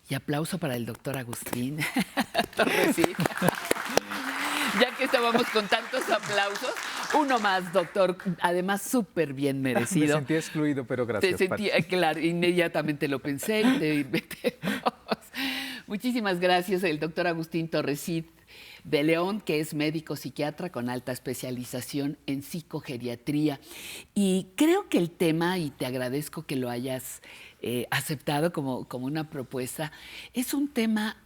Y aplauso para el doctor Agustín Torresí. Ya que estábamos con tantos aplausos, uno más, doctor, además súper bien merecido. Me sentí excluido, pero gracias, Te sentí, claro, inmediatamente lo pensé y te metemos. Muchísimas gracias, el doctor Agustín Torresí de León, que es médico psiquiatra con alta especialización en psicogeriatría. Y creo que el tema, y te agradezco que lo hayas aceptado como una propuesta, es un tema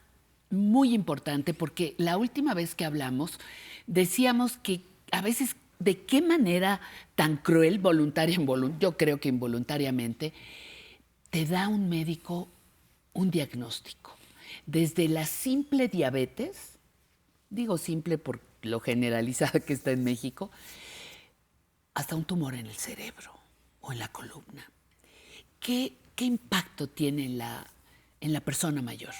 muy importante porque la última vez que hablamos decíamos que a veces de qué manera tan cruel, voluntaria, yo creo que involuntariamente, te da un médico un diagnóstico. Desde la simple diabetes, digo simple por lo generalizada que está en México, hasta un tumor en el cerebro o en la columna. ¿Qué impacto tiene en la persona mayor?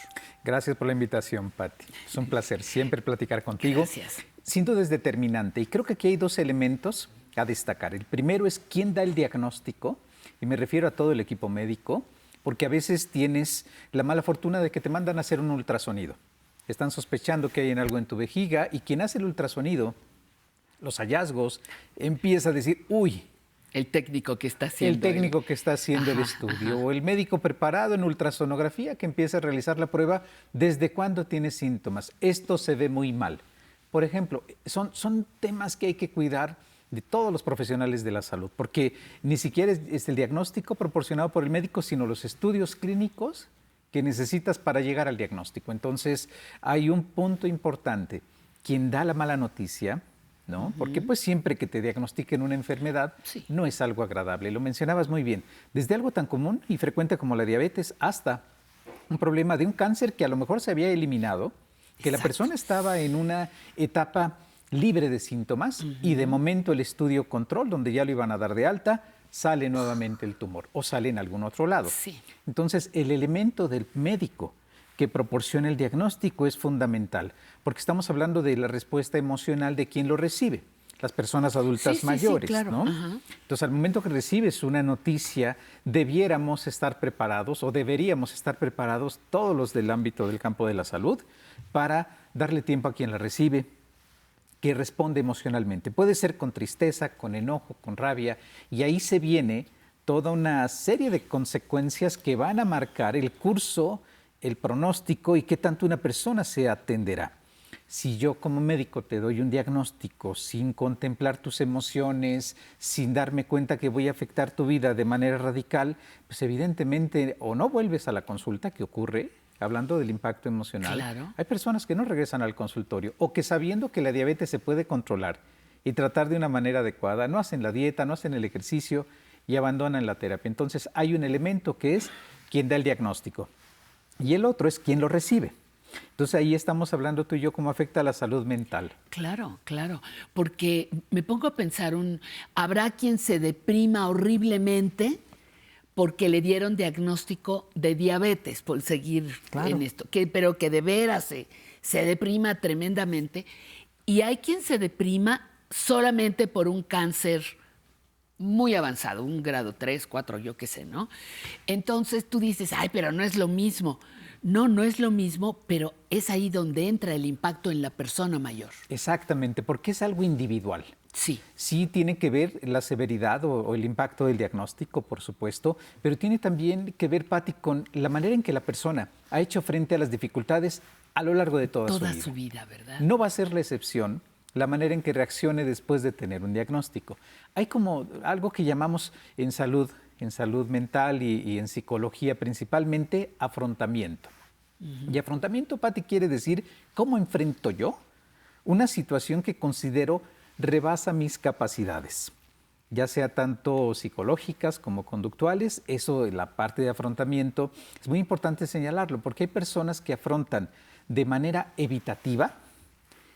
Gracias por la invitación, Pati. Es un placer siempre platicar contigo. Gracias. Sin duda es determinante y creo que aquí hay dos elementos a destacar. El primero es quién da el diagnóstico, y me refiero a todo el equipo médico, porque a veces tienes la mala fortuna de que te mandan a hacer un ultrasonido. Están sospechando que hay algo en tu vejiga y quien hace el ultrasonido, los hallazgos, empieza a decir, uy, el técnico que está haciendo. El técnico que está haciendo el estudio o el médico preparado en ultrasonografía que empieza a realizar la prueba, ¿desde cuándo tiene síntomas? Esto se ve muy mal. Por ejemplo, son temas que hay que cuidar de todos los profesionales de la salud, porque ni siquiera es el diagnóstico proporcionado por el médico, sino los estudios clínicos que necesitas para llegar al diagnóstico. Entonces, hay un punto importante. Quien da la mala noticia, ¿no? Porque pues siempre que te diagnostiquen una enfermedad no es algo agradable. Lo mencionabas muy bien. Desde algo tan común y frecuente como la diabetes hasta un problema de un cáncer que a lo mejor se había eliminado, que la persona estaba en una etapa libre de síntomas y de momento el estudio control, donde ya lo iban a dar de alta, sale nuevamente el tumor o sale en algún otro lado. Sí. Entonces, el elemento del médico que proporciona el diagnóstico es fundamental, porque estamos hablando de la respuesta emocional de quien lo recibe, las personas adultas mayores, claro. ¿no? Entonces, al momento que recibes una noticia, debiéramos estar preparados o deberíamos estar preparados todos los del ámbito del campo de la salud para darle tiempo a quien la recibe, que responde emocionalmente. Puede ser con tristeza, con enojo, con rabia, y ahí se viene toda una serie de consecuencias que van a marcar el curso, el pronóstico y qué tanto una persona se atenderá. Si yo como médico te doy un diagnóstico sin contemplar tus emociones, sin darme cuenta que voy a afectar tu vida de manera radical, pues evidentemente o no vuelves a la consulta, que ocurre, hablando del impacto emocional. Claro. Hay personas que no regresan al consultorio o que sabiendo que la diabetes se puede controlar y tratar de una manera adecuada, no hacen la dieta, no hacen el ejercicio y abandonan la terapia. Entonces hay un elemento que es quien da el diagnóstico y el otro es quien lo recibe. Entonces ahí estamos hablando tú y yo cómo afecta a la salud mental. Claro, claro, porque me pongo a pensar, habrá quien se deprima horriblemente porque le dieron diagnóstico de diabetes, por seguir en esto, pero que de veras se deprima tremendamente, y hay quien se deprima solamente por un cáncer muy avanzado, un grado 3, 4, yo qué sé, ¿no? Entonces tú dices, ay, pero no es lo mismo. No es lo mismo, pero es ahí donde entra el impacto en la persona mayor. Exactamente, porque es algo individual. Sí. Sí tiene que ver la severidad o el impacto del diagnóstico, por supuesto, pero tiene también que ver, Pati, con la manera en que la persona ha hecho frente a las dificultades a lo largo de toda su vida. Toda su vida, ¿verdad? No va a ser la excepción la manera en que reaccione después de tener un diagnóstico. Hay como algo que llamamos en salud mental y en psicología principalmente afrontamiento. Y afrontamiento, Pati, quiere decir cómo enfrento yo una situación que considero rebasa mis capacidades, ya sea tanto psicológicas como conductuales. Eso, la parte de afrontamiento, es muy importante señalarlo, porque hay personas que afrontan de manera evitativa,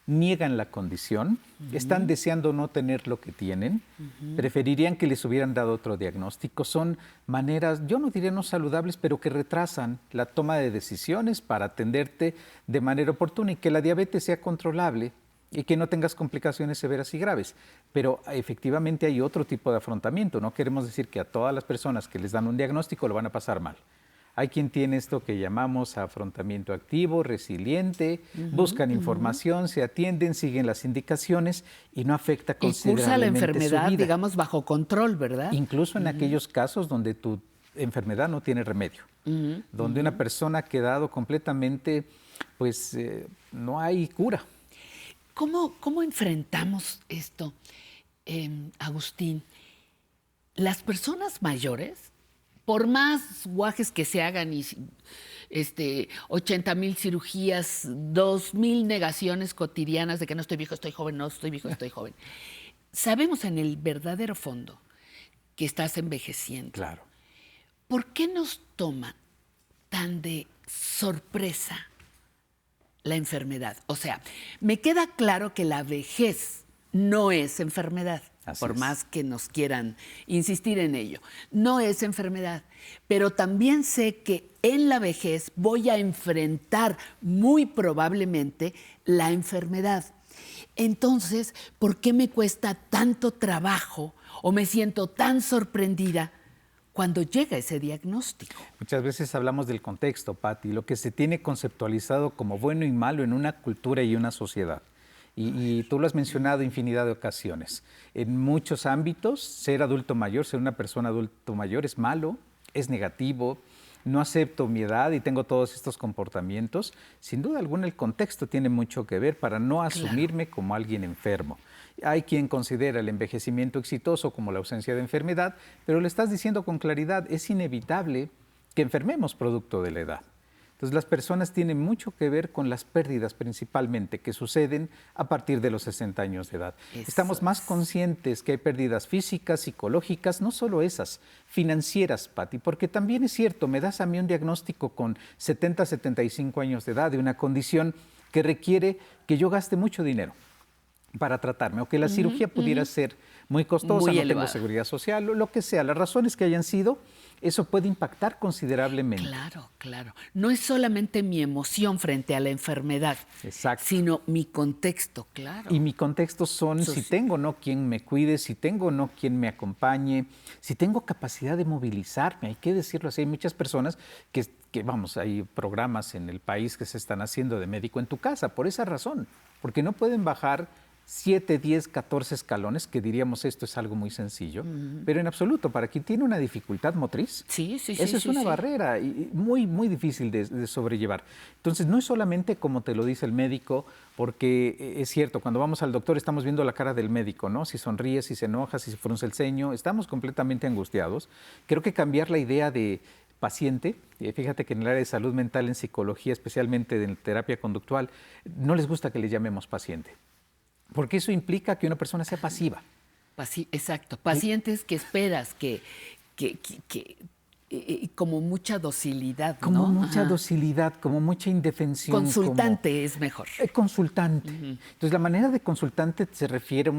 niegan la condición, están deseando no tener lo que tienen, preferirían que les hubieran dado otro diagnóstico. Son maneras, yo no diría no saludables, pero que retrasan la toma de decisiones para atenderte de manera oportuna y que la diabetes sea controlable y que no tengas complicaciones severas y graves. Pero efectivamente hay otro tipo de afrontamiento. No queremos decir que a todas las personas que les dan un diagnóstico lo van a pasar mal. Hay quien tiene esto que llamamos afrontamiento activo, resiliente, buscan información, se atienden, siguen las indicaciones y no afecta Y cursa la considerablemente su enfermedad, vida. digamos, bajo control, ¿verdad? Incluso en aquellos casos donde tu enfermedad no tiene remedio, donde una persona ha quedado completamente, pues no hay cura. ¿Cómo enfrentamos esto, Agustín? Las personas mayores, por más guajes que se hagan y 80,000 cirugías, 2,000 negaciones cotidianas de que no estoy viejo, estoy joven, no estoy viejo, estoy joven, sabemos en el verdadero fondo que estás envejeciendo. Claro. ¿Por qué nos toma tan de sorpresa la enfermedad? O sea, me queda claro que la vejez no es enfermedad, por más que nos quieran insistir en ello. No es enfermedad, pero también sé que en la vejez voy a enfrentar muy probablemente la enfermedad. Entonces, ¿por qué me cuesta tanto trabajo o me siento tan sorprendida cuando llega ese diagnóstico? Muchas veces hablamos del contexto, Patti, lo que se tiene conceptualizado como bueno y malo en una cultura y una sociedad. Y tú lo has mencionado infinidad de ocasiones. En muchos ámbitos, ser adulto mayor, ser una persona adulto mayor es malo, es negativo, no acepto mi edad y tengo todos estos comportamientos. Sin duda alguna el contexto tiene mucho que ver para no asumirme como alguien enfermo. Hay quien considera el envejecimiento exitoso como la ausencia de enfermedad, pero le estás diciendo con claridad, es inevitable que enfermemos producto de la edad. Entonces las personas tienen mucho que ver con las pérdidas principalmente que suceden a partir de los 60 años de edad. Estamos más conscientes que hay pérdidas físicas, psicológicas, no solo esas, financieras, Patti, porque también es cierto, me das a mí un diagnóstico con 70, 75 años de edad de una condición que requiere que yo gaste mucho dinero para tratarme, o que la cirugía pudiera ser muy costosa, muy no elevada. tengo seguridad social, lo que sea, las razones que hayan sido, eso puede impactar considerablemente. Claro, claro. No es solamente mi emoción frente a la enfermedad, Exacto. sino mi contexto, claro. Y mi contexto son si tengo o no quien me cuide, si tengo o no quien me acompañe, si tengo capacidad de movilizarme, hay que decirlo así. Hay muchas personas que vamos, hay programas en el país que se están haciendo de médico en tu casa, por esa razón, porque no pueden bajar 7, 10, 14 escalones, que diríamos esto es algo muy sencillo, pero en absoluto, para quien tiene una dificultad motriz, eso es una barrera y muy, muy difícil de sobrellevar. Entonces, no es solamente como te lo dice el médico, porque es cierto, cuando vamos al doctor estamos viendo la cara del médico, ¿no? Si sonríe, si se enoja, si se frunce el ceño, estamos completamente angustiados. Creo que cambiar la idea de paciente, fíjate que en el área de salud mental, en psicología, especialmente en terapia conductual, no les gusta que le llamemos paciente. Porque eso implica que una persona sea pasiva. Exacto. Pacientes que esperas, que como mucha docilidad, ¿no? Como mucha docilidad, como mucha indefensión. Consultante es mejor. Consultante. Entonces, la manera de consultante se refiere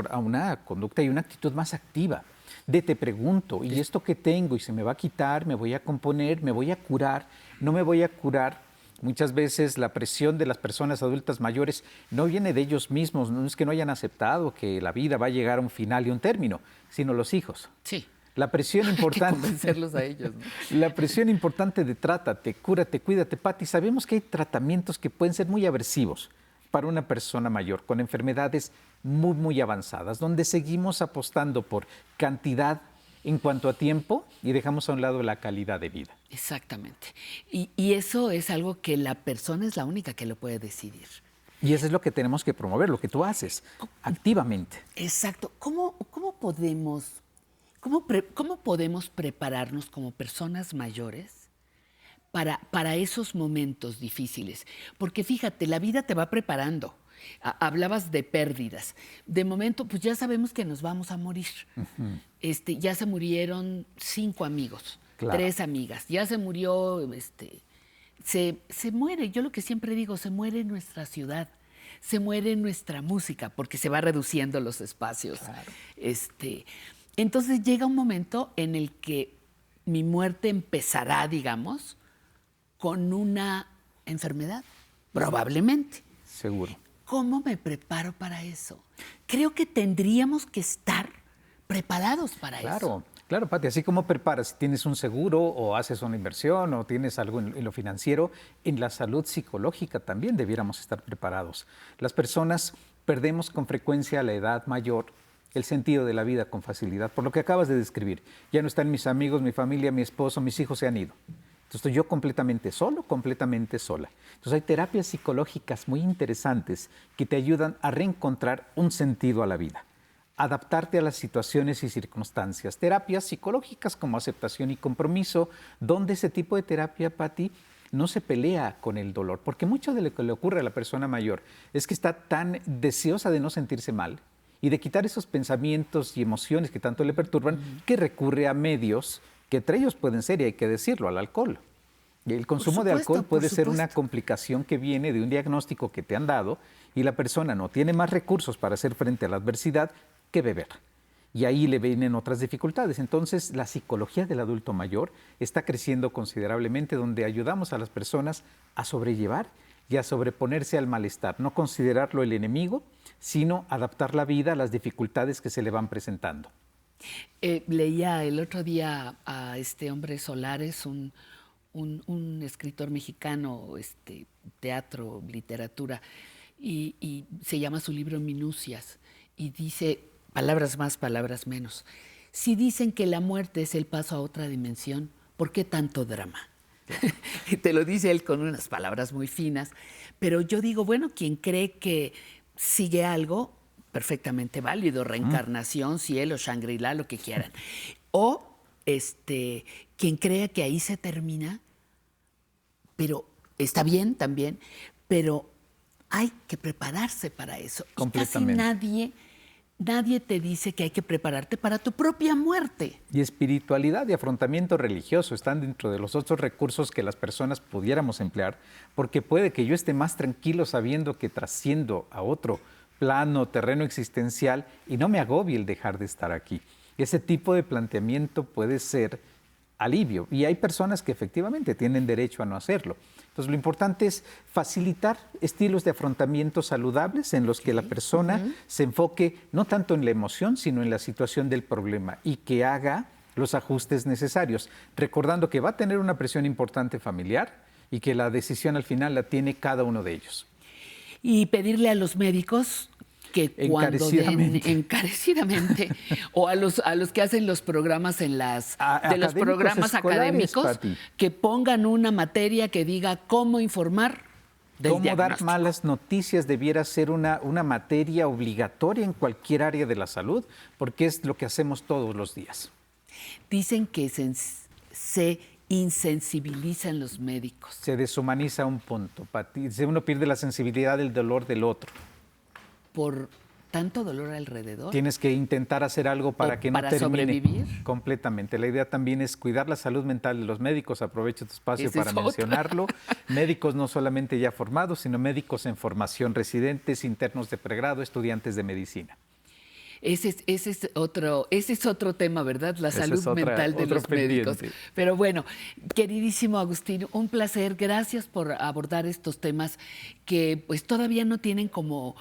a una conducta y una actitud más activa. Te pregunto, ¿y esto que tengo? ¿Y se me va a quitar? ¿Me voy a componer? ¿Me voy a curar? ¿No me voy a curar? Muchas veces la presión de las personas adultas mayores no viene de ellos mismos, no es que no hayan aceptado que la vida va a llegar a un final y un término, sino los hijos. Sí. La presión importante. Hay que convencerlos a ellos, ¿no? La presión importante de trátate, cúrate, cuídate, Patti. Sabemos que hay tratamientos que pueden ser muy aversivos para una persona mayor, con enfermedades muy, muy avanzadas, donde seguimos apostando por cantidad en cuanto a tiempo y dejamos a un lado la calidad de vida. Exactamente. Y eso es algo que la persona es la única que lo puede decidir. Y eso es lo que tenemos que promover, lo que tú haces, activamente. Exacto. ¿Cómo podemos prepararnos como personas mayores para esos momentos difíciles? Porque fíjate, la vida te va preparando. Hablabas de pérdidas. De momento, pues ya sabemos que nos vamos a morir. Ya se murieron 5 amigos, claro. 3 amigas. Ya se murió, se muere. Yo lo que siempre digo, se muere nuestra ciudad, se muere nuestra música, porque se va reduciendo los espacios. Claro. Entonces llega un momento en el que mi muerte empezará, digamos, con una enfermedad, probablemente. Seguro. ¿Cómo me preparo para eso? Creo que tendríamos que estar preparados para eso. Claro. Claro, Pati, así como preparas, si tienes un seguro o haces una inversión o tienes algo en lo financiero, en la salud psicológica también debiéramos estar preparados. Las personas perdemos con frecuencia a la edad mayor el sentido de la vida con facilidad, por lo que acabas de describir. Ya no están mis amigos, mi familia, mi esposo, mis hijos se han ido. Entonces estoy yo completamente solo, completamente sola. Entonces hay terapias psicológicas muy interesantes que te ayudan a reencontrar un sentido a la vida, adaptarte a las situaciones y circunstancias. Terapias psicológicas como aceptación y compromiso, donde ese tipo de terapia, Pati, no se pelea con el dolor, porque mucho de lo que le ocurre a la persona mayor es que está tan deseosa de no sentirse mal y de quitar esos pensamientos y emociones que tanto le perturban, que recurre a medios que entre ellos pueden ser, y hay que decirlo, al alcohol. Y el consumo de alcohol puede ser una complicación que viene de un diagnóstico que te han dado y la persona no tiene más recursos para hacer frente a la adversidad que beber. Y ahí le vienen otras dificultades. Entonces, la psicología del adulto mayor está creciendo considerablemente, donde ayudamos a las personas a sobrellevar y a sobreponerse al malestar, no considerarlo el enemigo, sino adaptar la vida a las dificultades que se le van presentando. Leía el otro día a este hombre Solares, un escritor mexicano, teatro, literatura, y se llama su libro Minucias, y dice, palabras más, palabras menos, si dicen que la muerte es el paso a otra dimensión, ¿por qué tanto drama? Te lo dice él con unas palabras muy finas, pero yo digo, bueno, quien cree que sigue algo, perfectamente válido, reencarnación, cielo, Shangri-La, lo que quieran. O quien crea que ahí se termina, pero está bien también, pero hay que prepararse para eso. Completamente. Y casi nadie te dice que hay que prepararte para tu propia muerte. Y espiritualidad y afrontamiento religioso están dentro de los otros recursos que las personas pudiéramos emplear, porque puede que yo esté más tranquilo sabiendo que trasciendo a otro plano, terreno existencial, y no me agobie el dejar de estar aquí. Ese tipo de planteamiento puede ser alivio, y hay personas que efectivamente tienen derecho a no hacerlo. Entonces, lo importante es facilitar estilos de afrontamiento saludables en los que la persona se enfoque no tanto en la emoción, sino en la situación del problema, y que haga los ajustes necesarios, recordando que va a tener una presión importante familiar y que la decisión al final la tiene cada uno de ellos. Y pedirle a los médicos que cuando den encarecidamente o a los que hacen los programas en los programas académicos, Pati, que pongan una materia que diga cómo informar del cómo dar malas noticias debiera ser una materia obligatoria en cualquier área de la salud, porque es lo que hacemos todos los días. Dicen que se insensibilizan los médicos. Se deshumaniza un punto, Pati. Uno pierde la sensibilidad del dolor del otro. Por tanto dolor alrededor. Tienes que intentar hacer algo para que no termine. ¿Para sobrevivir? Completamente. La idea también es cuidar la salud mental de los médicos. Aprovecho tu espacio para mencionarlo. Médicos no solamente ya formados, sino médicos en formación, residentes, internos de pregrado, estudiantes de medicina. Ese es otro tema, ¿verdad? La salud mental de los médicos. Pero bueno, queridísimo Agustín, un placer. Gracias por abordar estos temas que pues todavía no tienen como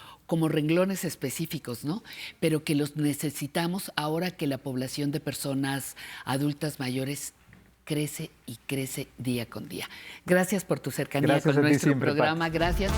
renglones específicos, ¿no? Pero que los necesitamos ahora que la población de personas adultas mayores crece y crece día con día. Gracias por tu cercanía con nuestro programa. Gracias.